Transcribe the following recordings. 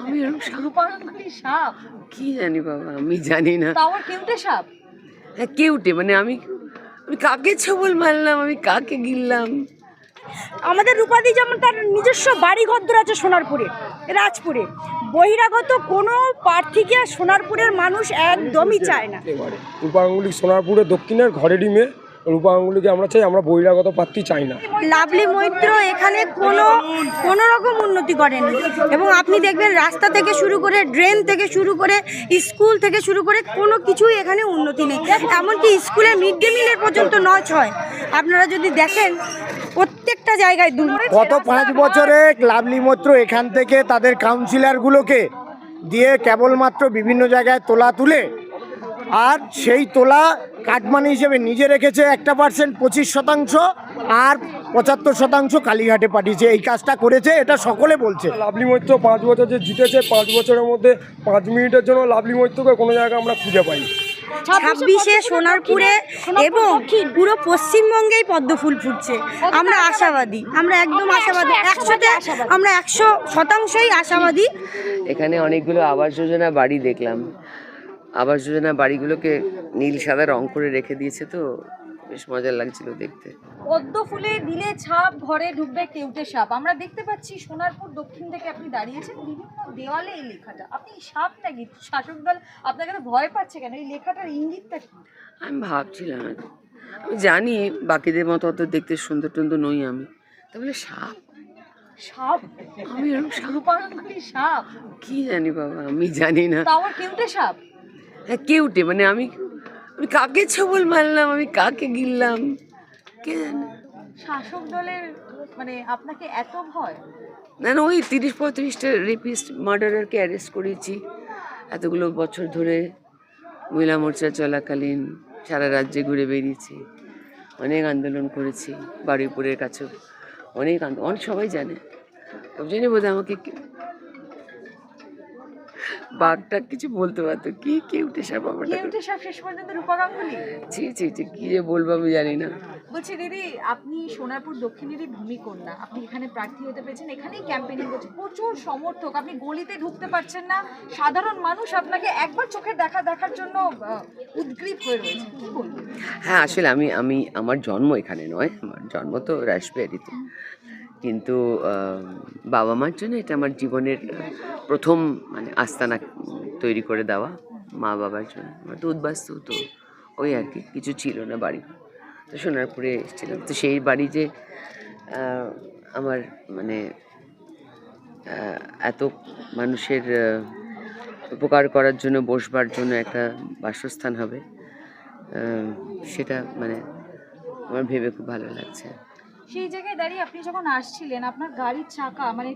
আমি এরকম সাপ রূপাঙ্গলি সাপ কি জানি বাবা, আমি জানি না। তাও কেউটে সাপ। হ্যাঁ কেউটে, মানে আমি আমি কাকে ছবল মারলাম, আমি কাকে গিললাম। আমাদের রূপাদি যেমন তার নিজস্ব বাড়ি ঘর আছে সোনারপুরে, রাজপুরে, বহিরাগত কোনো প্রার্থীকে সোনারপুরের মানুষ একদমই চায় না। রূপাঙ্গুলি সোনারপুরের দক্ষিণের ঘরেরই মেয়ে। রূপাঙ্গুলিকে আমরা চাই, আমরা বহিরাগত প্রার্থী চাই না। লাভলি মৈত্র এখানে কোনো রকম উন্নতি করেনি, এবং আপনি দেখবেন রাস্তা থেকে শুরু করে, ড্রেন থেকে শুরু করে, স্কুল থেকে শুরু করে কোনো কিছুই এখানে উন্নতি নেই। এমনকি স্কুলে মিড ডে মিলের পর্যন্ত নয় ছয়। আপনারা যদি দেখেন প্রত্যেকটা জায়গায় গত 5 বছরে লাভলি মৈত্র এখান থেকে তাদের কাউন্সিলরগুলোকে দিয়ে কেবলমাত্র বিভিন্ন জায়গায় তোলা তুলে, আর সেই তোলা কাটমানি হিসেবে নিজে রেখেছে 1% 25%, আর 75% কালীঘাটে পাঠিয়েছে। এই কাজটা করেছে, এটা সকলে বলছে। লাভলি মৈত্র 5 বছর যে জিতেছে, 5 বছরের মধ্যে 5 মিনিটের জন্য লাভলি মৈত্রকে কোনো জায়গায় আমরা খুঁজে পাই। 26-এ সোনারপুরে এবং পুরো পশ্চিমবঙ্গেই পদ্ম ফুল ফুটছে। আমরা আশাবাদী, আমরা একদম আশাবাদী, 100তে আমরা 100%ই আশাবাদী। এখানে অনেকগুলো আবাস যোজনা বাড়ি দেখলাম। আবাস যোজনা বাড়িগুলোকে নীল সাদা রং করে রেখে দিয়েছে, তো বেশ মজা লাগছিল দেখতে। পদ্ম ফুলে দিলে ছাপ, ঘরে ঢুকবে কেউটে সাপ। আমরা দেখতে পাচ্ছি সোনারপুর দক্ষিণ থেকে আপনি দাঁড়িয়েছেন, বিভিন্ন দেওয়ালে এই লেখাটা। আপনি সাপ নাকি শাসক দল আপনাকে তো ভয় পাচ্ছে কেন? এই লেখাটার ইঙ্গিতটা কি? আমি ভাবছিলাম, আমি জানি বাকিদের মতো অত দেখতে সুন্দর টুন্দর নই আমি, তাহলে সাপ সাপ, আমি এরকম সাপ রূপাঙ্গলি সাপ, কি জানি বাবা, আমি জানি না। তাও কেউটে সাপ। হ্যাঁ কেউটে, মানে আমি আমি কাকে ছবল মারলাম, আমি কাকে গিললাম, কে জানে। শাসক দলের মানে আপনাকে এত ভয়? না না, ওই 30-35টা রেপিস্ট মার্ডারারকে অ্যারেস্ট করেছি এতগুলো বছর ধরে। মহিলা মোর্চা চলাকালীন সারা রাজ্যে ঘুরে বেরিয়েছি, অনেক আন্দোলন করেছি, বারুইপুরের কাছেও অনেক অনেক সবাই জানে, সব জন্য বোধহয় আমাকে বাঘটা কিছু বলতে পারতো। কি কেউটে সাপ, আমার কেউটে সাপ শেষ পর্যন্ত রূপাঙ্গলি। ছি ছি ছি, কি যে বলবো আমি জানি না। বলছি দিদি, আপনি সোনারপুর দক্ষিণেরই ভূমিকন্যা, আপনি এখানে প্রার্থী হতে পেরেছেন, এখানেই ক্যাম্পেইনিং করছেন, প্রচুর সমর্থক, আপনি গলিতে ঢুকতে পারছেন না, সাধারণ মানুষ আপনাকে একবার চোখের দেখার জন্য উদ্গ্রীব হয়ে রয়েছে, কি বলবেন? হ্যাঁ আসলে আমি আমার জন্ম এখানে নয়, আমার জন্ম তো রাসবিহারীতে, কিন্তু বাবা মার জন্য এটা আমার জীবনের প্রথম মানে আস্তানা তৈরি করে দেওয়া। মা বাবার জন্য আমার তো উদ্বাস্তু, তো ওই আর কি, কিছু ছিল না বাড়ি, তো সোনারপুরে এসেছিলাম। তো সেই বাড়ি যে আমার মানে এত মানুষের উপকার করার জন্য, বসবার জন্য একটা বাসস্থান হবে, সেটা মানে আমার ভেবে খুব ভালো লাগছে। সেই জায়গায় দাঁড়িয়ে আপনি যখন আসছিলেন, আপনার গাড়ির চাকা মানে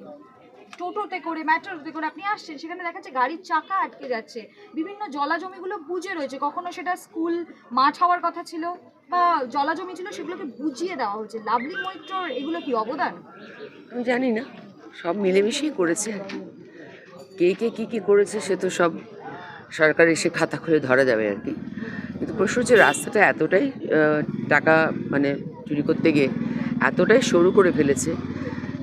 টোটোতে করে, মেট্রোতে করে আপনি আসছেন, সেখানে দেখা যাচ্ছে গাড়ির চাকা আটকে যাচ্ছে, বিভিন্ন জলাজমিগুলো বুজে রয়েছে, কখনো সেটা স্কুল মাঠ হওয়ার কথা ছিল বা জলাজমি ছিল, সেগুলোকে বুঝিয়ে দেওয়া হচ্ছে। লাভলি মৈত্রর এগুলো কি অবদান? আমি জানি না, সব মিলেমিশেই করেছে আর কি। কে কে কী কী করেছে সে তো সব সরকার এসে খাতা খুলে ধরা যাবে আর কি। কিন্তু প্রশ্ন হচ্ছে রাস্তাটা এতটাই টাকা মানে চুরি করতে গিয়ে এতটাই সরু করে ফেলেছে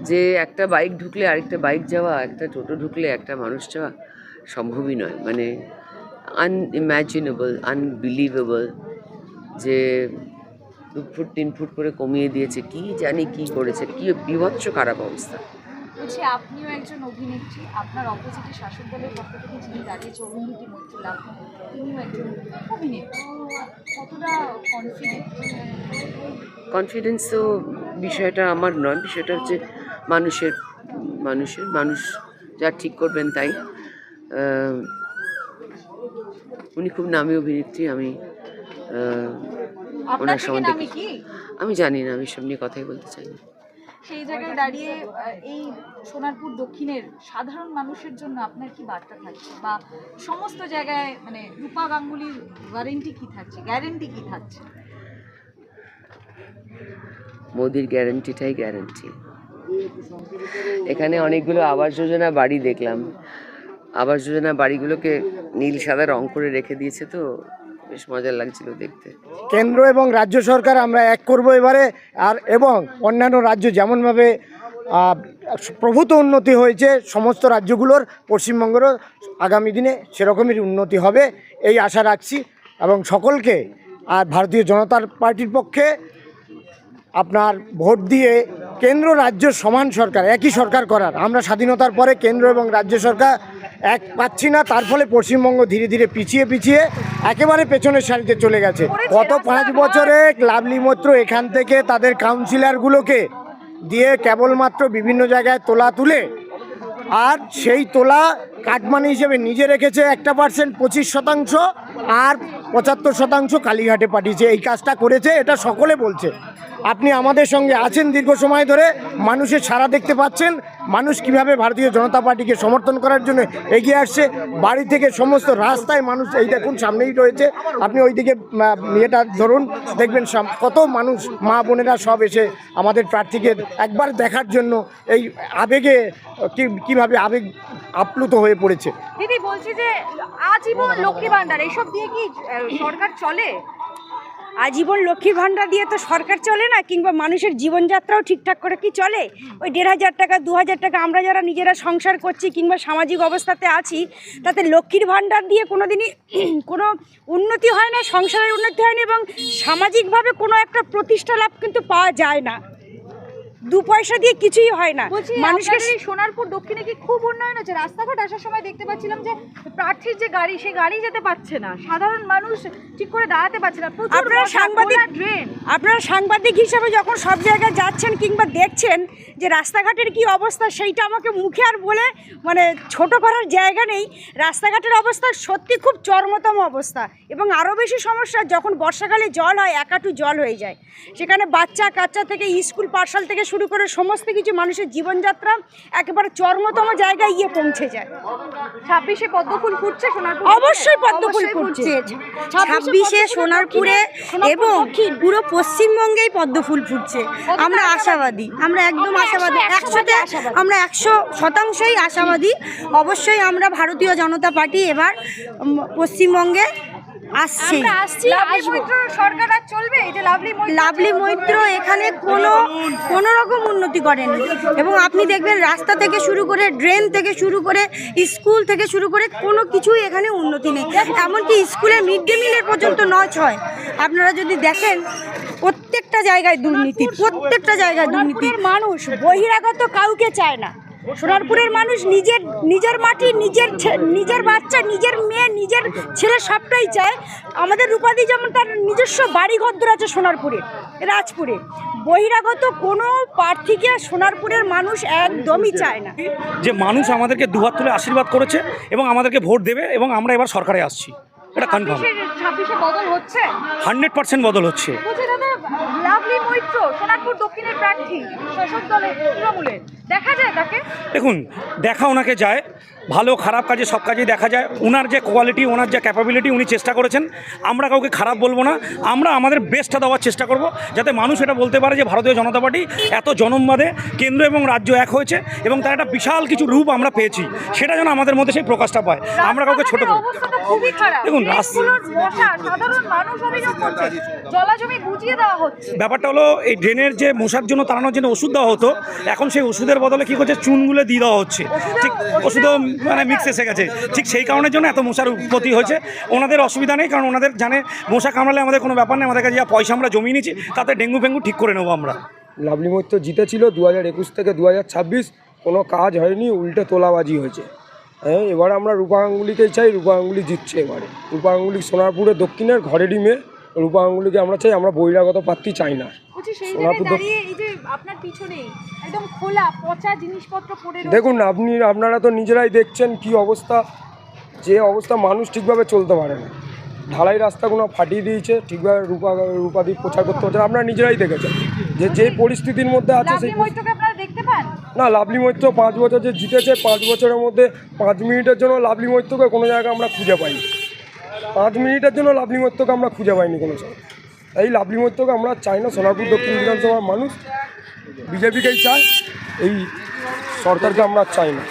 যে একটা বাইক ঢুকলে আরেকটা বাইক যাওয়া, একটা টোটো ঢুকলে একটা মানুষ যাওয়া সম্ভবই নয়। মানে আনইম্যাজিনেবল, আনবিলিভেবল যে 2 ফুট 3 ফুট করে কমিয়ে দিয়েছে, কি জানি কি করেছে, কি বিভৎস খারাপ অবস্থা। বলছি, আপনিও একজন অভিনেত্রী, আপনার অপোজিটে শাসক দলের পক্ষ থেকে যিনি দাঁড়িয়েছে অরুন্ধতী মৈত্র, লাভলি, তিনিও একজন অভিনেত্রী, কতটা কনফিডেন্স তো বিষয়টা আমার নয়, বিষয়টা হচ্ছে মানুষ যা ঠিক করবেন তাই। উনি খুব নামী অভিনেত্রী, আমি ওনার সম্বন্ধে আমি জানি না, আমি সব নিয়ে কথাই বলতে চাই না। সেই জায়গায় দাঁড়িয়ে এই সোনারপুর দক্ষিণের সাধারণ মানুষের জন্য আপনার কি বার্তা থাকছে, বা সমস্ত জায়গায় মানে রূপা গাঙ্গুলির গ্যারেন্টি কি থাকছে? মোদির গ্যারেন্টিটাই গ্যারেন্টি। এখানে অনেকগুলো আবাস যোজনা বাড়ি দেখলাম। আবাস যোজনা বাড়িগুলোকে নীল সাদা রং করে রেখে দিয়েছে, তো বেশ মজা লাগছিল দেখতে। কেন্দ্র এবং রাজ্য সরকার আমরা এক করব এবারে, আর এবং অন্যান্য রাজ্য যেমনভাবে প্রভূত উন্নতি হয়েছে সমস্ত রাজ্যগুলোর, পশ্চিমবঙ্গেরও আগামী দিনে সেরকমই উন্নতি হবে এই আশা রাখছি। এবং সকলকে আর ভারতীয় জনতা পার্টির পক্ষে আপনার ভোট দিয়ে কেন্দ্র রাজ্য সমান সরকার, একই সরকার করার। আমরা স্বাধীনতার পরে কেন্দ্র এবং রাজ্য সরকার এক পাচ্ছি না, তার ফলে পশ্চিমবঙ্গ ধীরে ধীরে পিছিয়ে একেবারে পেছনের সারিতে চলে গেছে। গত 5 বছরে লাভলি মৈত্র এখান থেকে তাদের কাউন্সিলরগুলোকে দিয়ে কেবলমাত্র বিভিন্ন জায়গায় তোলা তুলে, আর সেই তোলা কাটমানি হিসেবে নিজে রেখেছে 1% 25%, আর 75% কালীঘাটে পাঠিয়েছে। এই কাজটা করেছে, এটা সকলে বলছে। আপনি আমাদের সঙ্গে আছেন দীর্ঘ সময় ধরে, মানুষের সাড়া দেখতে পাচ্ছেন, মানুষ কিভাবে ভারতীয় জনতা পার্টিকে সমর্থন করার জন্য এগিয়ে আসছে। বাড়ি থেকে সমস্ত রাস্তায় মানুষ, এই দেখুন সামনেই রয়েছে, আপনি ওইদিকে এটা ধরুন, দেখবেন কত মানুষ, মা বোনেরা সব এসে আমাদের প্রার্থীকে একবার দেখার জন্য এই আবেগে কিভাবে আবেগ আপ্লুত হয়ে পড়েছে। দিদি বলছি যে আজীবন লক্ষ্মী ভান্ডার এইসব দিয়ে কি সরকার চলে? আজীবন লক্ষ্মী ভাণ্ডার দিয়ে তো সরকার চলে না, কিংবা মানুষের জীবনযাত্রাও ঠিকঠাক করে কি চলে? ওই 1,500 টাকা 2,000 টাকা আমরা যারা নিজেরা সংসার করছি কিংবা সামাজিক অবস্থাতে আছি, তাতে লক্ষ্মীর ভাণ্ডার দিয়ে কোনো দিনই কোনো উন্নতি হয় না, সংসারের উন্নতি হয় না, এবং সামাজিকভাবে কোনো একটা প্রতিষ্ঠা লাভ কিন্তু পাওয়া যায় না। 2 পয়সা দিয়ে কিছুই হয় না। মানুষকে সোনারপুর দক্ষিণে কি খুব উন্নয়ন হচ্ছে? রাস্তাঘাট আসার সময় দেখতে পাচ্ছিলাম যে প্রার্থীর যে গাড়ি, সেই গাড়ি যেতে পারছে না, সাধারণ মানুষ ঠিক করে দাঁড়াতে পারছে না। আপনারা সাংবাদিক হিসেবে যখন সব জায়গায় যাচ্ছেন কিংবা দেখছেন যে রাস্তাঘাটের কি অবস্থা, সেইটা আমাকে মুখে আর বলে মানে ছোট করার জায়গা নেই। রাস্তাঘাটের অবস্থা সত্যি খুব চরমতম অবস্থা, এবং আরও বেশি সমস্যা যখন বর্ষাকালে জল হয়, একাটু জল হয়ে যায়। সেখানে বাচ্চা কাচ্চা থেকে স্কুল পাঠশালা থেকে শুরু করে সমস্ত কিছু মানুষের জীবনযাত্রা একেবারে চরমতম জায়গায় গিয়ে পৌঁছে যায়। 26-এ পদ্মফুল ফুটছে সোনারপুর, অবশ্যই পদ্মফুল ফুটছে 26-এ সোনারপুরে, এবং পুরো পশ্চিমবঙ্গেই পদ্মফুল ফুটছে। আমরা আশাবাদী, আমরা একদম আশাবাদী, 100% আমরা 100%ই আশাবাদী। অবশ্যই আমরা ভারতীয় জনতা পার্টি এবার পশ্চিমবঙ্গে আসছে। সরকার আর চলবে? এই যে লাভলি মৈত্র এখানে কোনো রকম উন্নতি করেনি, এবং আপনি দেখবেন রাস্তা থেকে শুরু করে, ড্রেন থেকে শুরু করে, স্কুল থেকে শুরু করে কোনো কিছুই এখানে উন্নতি নেই। এমনকি স্কুলে মিড ডে মিলের পর্যন্ত নয় হয়। আপনারা যদি দেখেন প্রত্যেকটা জায়গায় দুর্নীতি, প্রত্যেকটা জায়গায় দুর্নীতি। মানুষ বহিরাগত কাউকে চায় না। সোনারপুরের মানুষ নিজের মাটি, নিজের বাচ্চা, নিজের মেয়ে, নিজের ছেলে সবটাই চায়। আমাদের রূপাদি যেমন তার নিজস্ব বাড়িঘর আছে সোনারপুরে, রাজপুরে। বহিরাগত কোনো প্রার্থীকে সোনারপুরের মানুষ একদমই চায় না। যে মানুষ আমাদেরকে দুহাত তুলে আশীর্বাদ করেছে এবং আমাদেরকে ভোট দেবে, এবং আমরা এবার সরকারে আসছি, এটা কনফার্ম। 26-এ বদল হচ্ছে, 100% বদল হচ্ছে। লাভলি মৈত্র সোনারপুর দক্ষিণের প্রার্থী, শাসক দলের তৃণমূলের, দেখা যায় তাকে? দেখুন, দেখা ওনাকে যায়, ভালো খারাপ কাজে সব কাজেই দেখা যায়। ওনার যে কোয়ালিটি, ওনার যে ক্যাপাবিলিটি, উনি চেষ্টা করেছেন। আমরা কাউকে খারাপ বলবো না, আমরা আমাদের বেস্টটা দেওয়ার চেষ্টা করব, যাতে মানুষ এটা বলতে পারে যে ভারতীয় জনতা পার্টি এত জনমবাদে কেন্দ্র এবং রাজ্য এক হয়েছে, এবং তার একটা বিশাল কিছু রূপ আমরা পেয়েছি, সেটা যেন আমাদের মধ্যে সেই প্রকাশটা পায়। আমরা কাউকে ছোট করি। দেখুন, ব্যাপারটা হলো, এই ড্রেনের যে মশার জন্য তাড়ানোর জন্য ওষুধ দেওয়া হতো, এখন সেই ওষুধের বদলে কী করছে, চুনগুলো দিয়ে দেওয়া হচ্ছে। ঠিক ওষুধও মানে মিক্স এসে গেছে, ঠিক সেই কারণের জন্য এত মশার উৎপত্তি হয়েছে। ওনাদের অসুবিধা নেই, কারণ ওনাদের জানে মশা কামড়ালে আমাদের কোনো ব্যাপার নেই, আমাদের কাছে যা পয়সা আমরা জমিয়ে নিচ্ছি, তাতে ডেঙ্গু ফেঙ্গু ঠিক করে নেবো আমরা। লাভলি মৈত্র জিতেছিল 2021 থেকে 2026, কোনো কাজ হয়নি, উল্টে তোলাবাজি হয়েছে। হ্যাঁ, এবার আমরা রূপা গাঙ্গুলিকেই চাই, রূপা গাঙ্গুলি জিতছে এবারে। রূপা গাঙ্গুলি সোনারপুরের দক্ষিণের ঘরেরই মেয়ে, রূপা গাঙ্গুলিকে আমরা চাই, আমরা বহিরাগত প্রার্থী চাই না। দেখুন না, আপনারা তো নিজেরাই দেখছেন কি অবস্থা, যে অবস্থা, মানুষ ঠিকভাবে চলতে পারে না। ঢালাই রাস্তাগুলো ফাটিয়ে দিয়েছে, ঠিকভাবে রূপাদি প্রচার করতে পারছে না। আপনারা নিজেরাই দেখেছেন যে পরিস্থিতির মধ্যে আছে সেই। না, লাভলি মৈত্র 5 বছর যে জিতেছে, 5 বছরের মধ্যে 5 মিনিটের জন্য লাভলি মৈত্রকে কোনো জায়গায় আমরা খুঁজে পাইনি। 5 মিনিটের জন্য লাভলি মৈত্রকে আমরা খুঁজে পাইনি কোনো জায়গায়। এই লাভলি মৈত্রকে আমরা চাই না। সোনারপুর দক্ষিণ বিধানসভার মানুষ বিজেপিকেই চায়, এই সরকারকে আমরা চাই না।